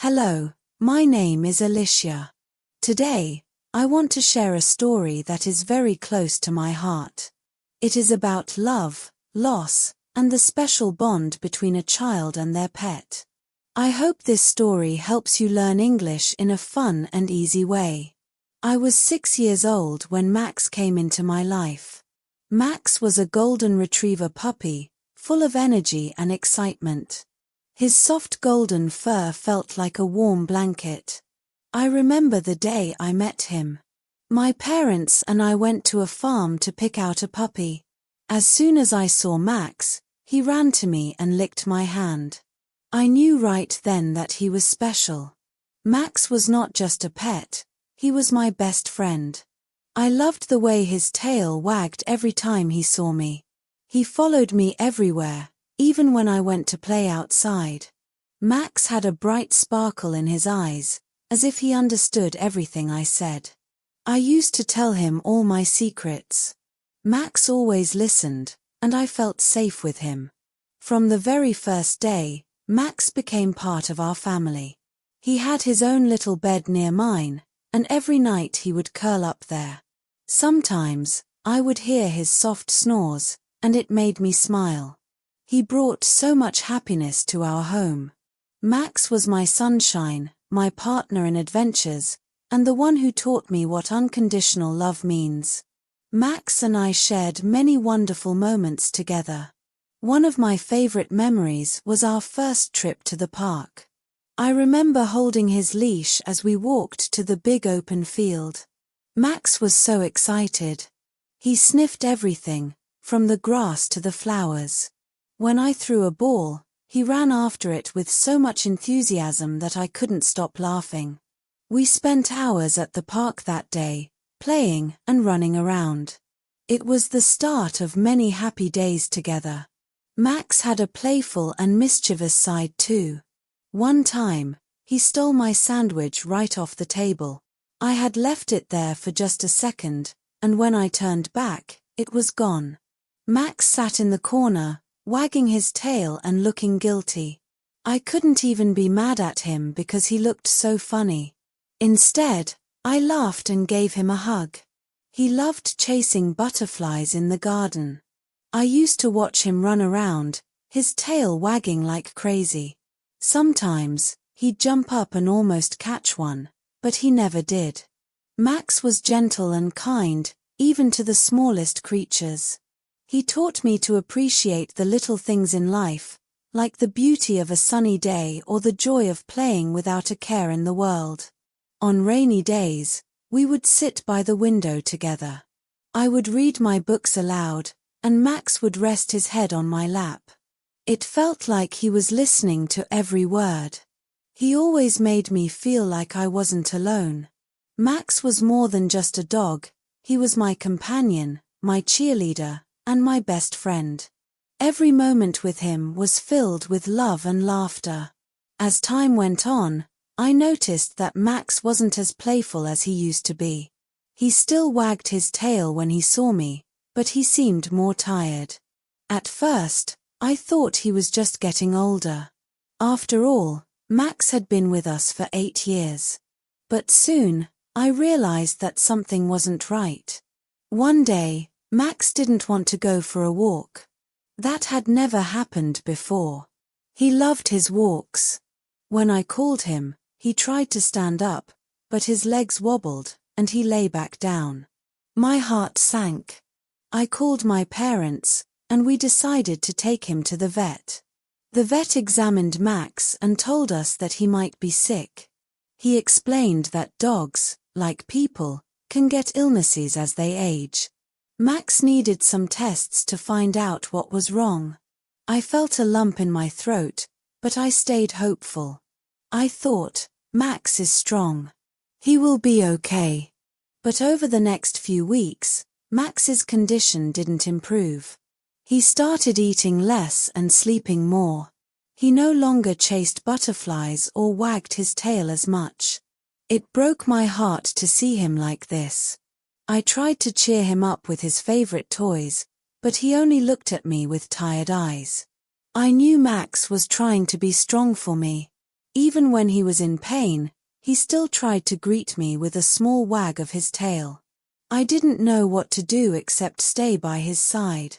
Hello, my name is Alicia. Today, I want to share a story that is very close to my heart. It is about love, loss, and the special bond between a child and their pet. I hope this story helps you learn English in a fun and easy way. I was 6 years old when Max came into my life. Max was a golden retriever puppy, full of energy and excitement. His soft golden fur felt like a warm blanket. I remember the day I met him. My parents and I went to a farm to pick out a puppy. As soon as I saw Max, he ran to me and licked my hand. I knew right then that he was special. Max was not just a pet, he was my best friend. I loved the way his tail wagged every time he saw me. He followed me everywhere, even when I went to play outside. Max had a bright sparkle in his eyes, as if he understood everything I said. I used to tell him all my secrets. Max always listened, and I felt safe with him. From the very first day, Max became part of our family. He had his own little bed near mine, and every night he would curl up there. Sometimes, I would hear his soft snores, and it made me smile. He brought so much happiness to our home. Max was my sunshine, my partner in adventures, and the one who taught me what unconditional love means. Max and I shared many wonderful moments together. One of my favorite memories was our first trip to the park. I remember holding his leash as we walked to the big open field. Max was so excited. He sniffed everything, from the grass to the flowers. When I threw a ball, he ran after it with so much enthusiasm that I couldn't stop laughing. We spent hours at the park that day, playing and running around. It was the start of many happy days together. Max had a playful and mischievous side too. One time, he stole my sandwich right off the table. I had left it there for just a second, and when I turned back, it was gone. Max sat in the corner, wagging his tail and looking guilty. I couldn't even be mad at him because he looked so funny. Instead, I laughed and gave him a hug. He loved chasing butterflies in the garden. I used to watch him run around, his tail wagging like crazy. Sometimes, he'd jump up and almost catch one, but he never did. Max was gentle and kind, even to the smallest creatures. He taught me to appreciate the little things in life, like the beauty of a sunny day or the joy of playing without a care in the world. On rainy days, we would sit by the window together. I would read my books aloud, and Max would rest his head on my lap. It felt like he was listening to every word. He always made me feel like I wasn't alone. Max was more than just a dog, he was my companion, my cheerleader, and my best friend. Every moment with him was filled with love and laughter. As time went on, I noticed that Max wasn't as playful as he used to be. He still wagged his tail when he saw me, but he seemed more tired. At first, I thought he was just getting older. After all, Max had been with us for 8 years. But soon, I realized that something wasn't right. One day, Max didn't want to go for a walk. That had never happened before. He loved his walks. When I called him, he tried to stand up, but his legs wobbled, and he lay back down. My heart sank. I called my parents, and we decided to take him to the vet. The vet examined Max and told us that he might be sick. He explained that dogs, like people, can get illnesses as they age. Max needed some tests to find out what was wrong. I felt a lump in my throat, but I stayed hopeful. I thought, Max is strong. He will be okay. But over the next few weeks, Max's condition didn't improve. He started eating less and sleeping more. He no longer chased butterflies or wagged his tail as much. It broke my heart to see him like this. I tried to cheer him up with his favorite toys, but he only looked at me with tired eyes. I knew Max was trying to be strong for me. Even when he was in pain, he still tried to greet me with a small wag of his tail. I didn't know what to do except stay by his side.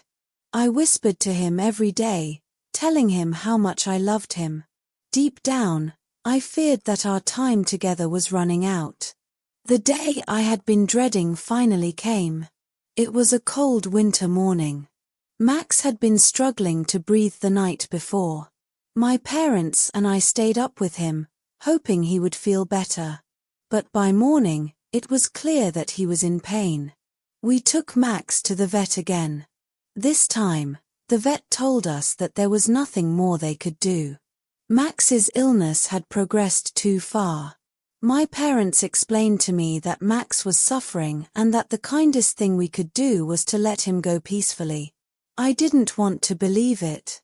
I whispered to him every day, telling him how much I loved him. Deep down, I feared that our time together was running out. The day I had been dreading finally came. It was a cold winter morning. Max had been struggling to breathe the night before. My parents and I stayed up with him, hoping he would feel better. But by morning, it was clear that he was in pain. We took Max to the vet again. This time, the vet told us that there was nothing more they could do. Max's illness had progressed too far. My parents explained to me that Max was suffering and that the kindest thing we could do was to let him go peacefully. I didn't want to believe it.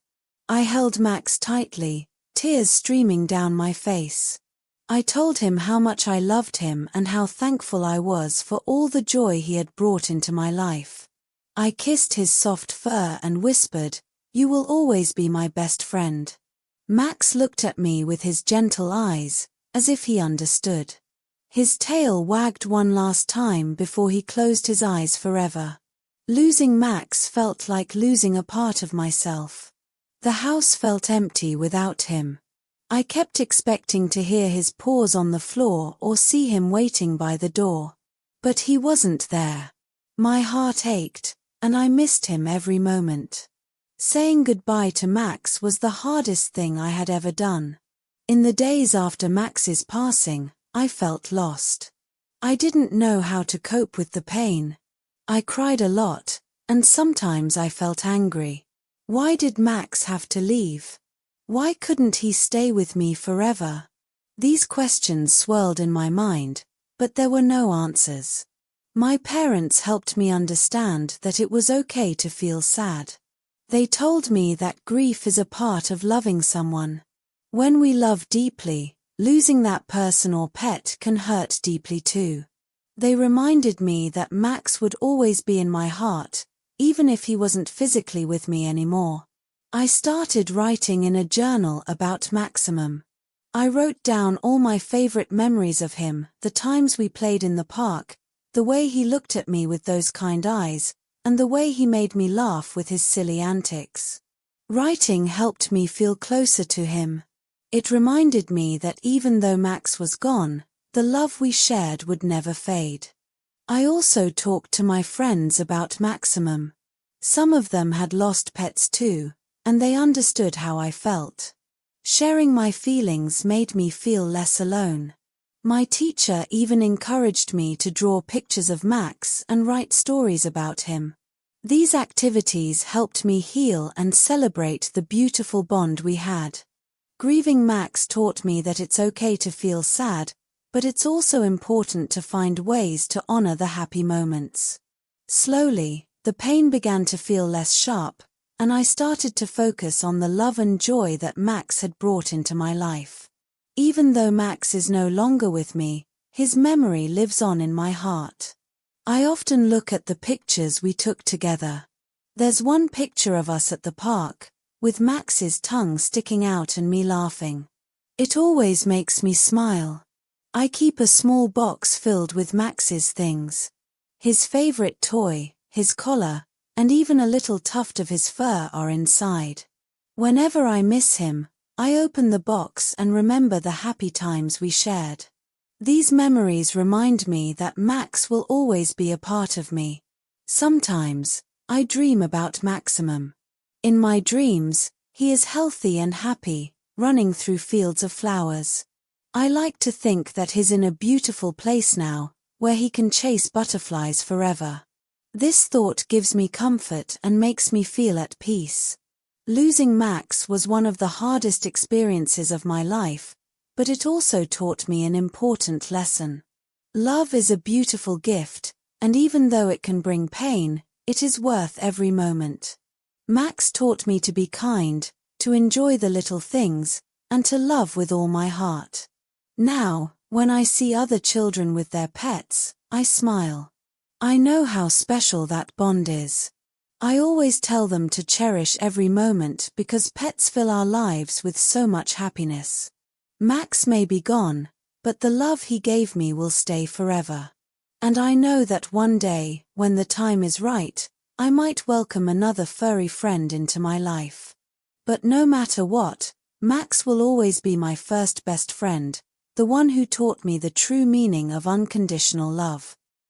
I held Max tightly, tears streaming down my face. I told him how much I loved him and how thankful I was for all the joy he had brought into my life. I kissed his soft fur and whispered, "You will always be my best friend." Max looked at me with his gentle eyes, as if he understood. His tail wagged one last time before he closed his eyes forever. Losing Max felt like losing a part of myself. The house felt empty without him. I kept expecting to hear his paws on the floor or see him waiting by the door. But he wasn't there. My heart ached, and I missed him every moment. Saying goodbye to Max was the hardest thing I had ever done. In the days after Max's passing, I felt lost. I didn't know how to cope with the pain. I cried a lot, and sometimes I felt angry. Why did Max have to leave? Why couldn't he stay with me forever? These questions swirled in my mind, but there were no answers. My parents helped me understand that it was okay to feel sad. They told me that grief is a part of loving someone. When we love deeply, losing that person or pet can hurt deeply too. They reminded me that Max would always be in my heart, even if he wasn't physically with me anymore. I started writing in a journal about Maximum. I wrote down all my favorite memories of him, the times we played in the park, the way he looked at me with those kind eyes, and the way he made me laugh with his silly antics. Writing helped me feel closer to him. It reminded me that even though Max was gone, the love we shared would never fade. I also talked to my friends about Maximum. Some of them had lost pets too, and they understood how I felt. Sharing my feelings made me feel less alone. My teacher even encouraged me to draw pictures of Max and write stories about him. These activities helped me heal and celebrate the beautiful bond we had. Grieving Max taught me that it's okay to feel sad, but it's also important to find ways to honor the happy moments. Slowly, the pain began to feel less sharp, and I started to focus on the love and joy that Max had brought into my life. Even though Max is no longer with me, his memory lives on in my heart. I often look at the pictures we took together. There's one picture of us at the park, with Max's tongue sticking out and me laughing. It always makes me smile. I keep a small box filled with Max's things. His favorite toy, his collar, and even a little tuft of his fur are inside. Whenever I miss him, I open the box and remember the happy times we shared. These memories remind me that Max will always be a part of me. Sometimes, I dream about Maximum. In my dreams, he is healthy and happy, running through fields of flowers. I like to think that he's in a beautiful place now, where he can chase butterflies forever. This thought gives me comfort and makes me feel at peace. Losing Max was one of the hardest experiences of my life, but it also taught me an important lesson. Love is a beautiful gift, and even though it can bring pain, it is worth every moment. Max taught me to be kind, to enjoy the little things, and to love with all my heart. Now, when I see other children with their pets, I smile. I know how special that bond is. I always tell them to cherish every moment because pets fill our lives with so much happiness. Max may be gone, but the love he gave me will stay forever. And I know that one day, when the time is right, I might welcome another furry friend into my life. But no matter what, Max will always be my first best friend, the one who taught me the true meaning of unconditional love.